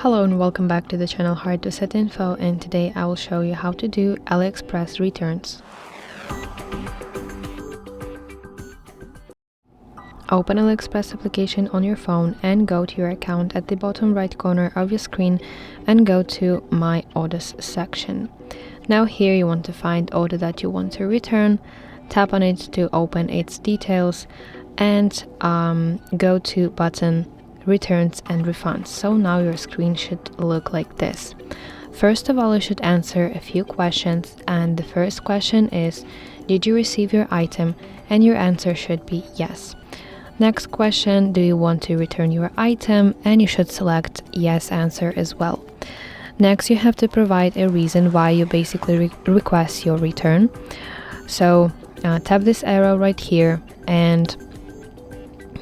Hello and welcome back to the channel HardReset.Info, and today I will show you how to do AliExpress returns. Open AliExpress application on your phone and go to your account at the bottom right corner of your screen and go to My Orders section. Now here you want to find order that you want to return, tap on it to open its details and go to button Returns and Refunds. So now your screen should look like this. First of all, you should answer a few questions, and the first question is, did you receive your item? And your answer should be yes. Next question, do you want to return your item? And you should select yes answer as well. Next, you have to provide a reason why you basically request your return. So tap this arrow right here and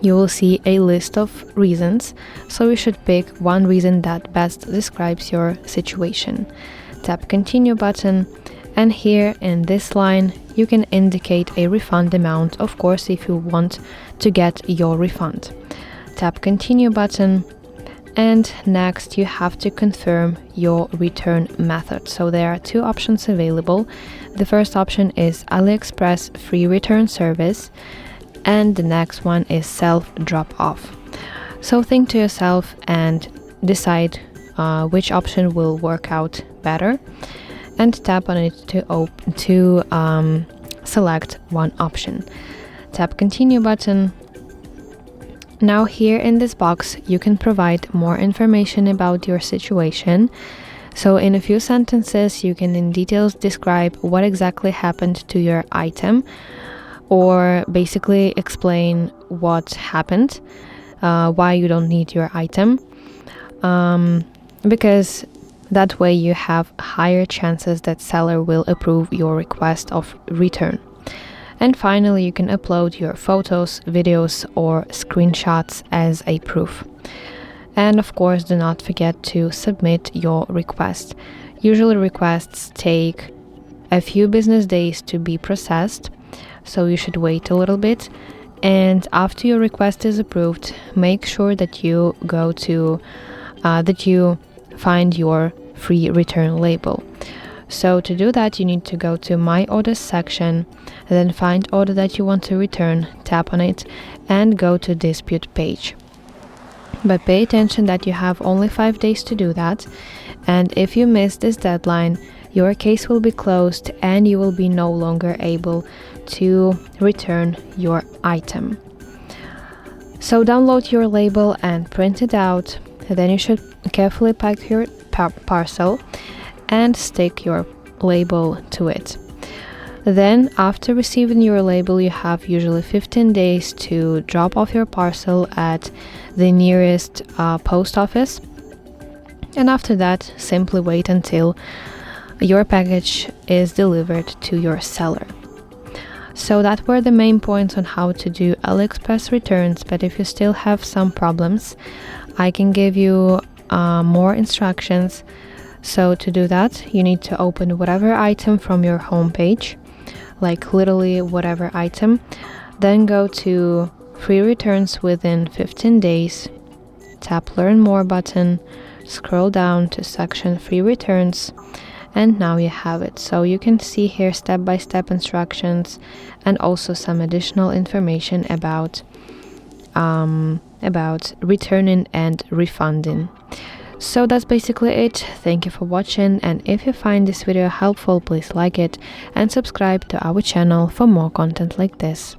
you will see a list of reasons, so you should pick one reason that best describes your situation. Tap continue button, and here in this line you can indicate a refund amount, of course if you want to get your refund. Tap continue button, and next you have to confirm your return method. So there are two options available. The first option is AliExpress free return service, and the next one is self drop-off. So think to yourself and decide which option will work out better, and tap on it to select one option. Tap continue button. Now here in this box you can provide more information about your situation. So in a few sentences you can in details describe what exactly happened to your item, or basically explain what happened, why you don't need your item, because that way you have higher chances that seller will approve your request of return. And finally, you can upload your photos, videos or screenshots as a proof. And of course, do not forget to submit your request. Usually requests take a few business days to be processed, so you should wait a little bit. And after your request is approved, make sure that you go to find your free return label. So to do that, you need to go to My Orders section, and then find order that you want to return, tap on it and go to Dispute page. But pay attention that you have only 5 days to do that, and if you miss this deadline, your case will be closed and you will be no longer able to return your item. So download your label and print it out. Then you should carefully pack your parcel and stick your label to it. Then after receiving your label, you have usually 15 days to drop off your parcel at the nearest post office, and after that simply wait until your package is delivered to your seller. So that were the main points on how to do AliExpress returns, but if you still have some problems, I can give you more instructions. So to do that, you need to open whatever item from your home page, like literally whatever item, then go to free returns within 15 days, tap learn more button, scroll down to section free returns, and now you have it. So you can see here step-by-step instructions and also some additional information about returning and refunding. So that's basically it. Thank you for watching, and if you find this video helpful, please like it and subscribe to our channel for more content like this.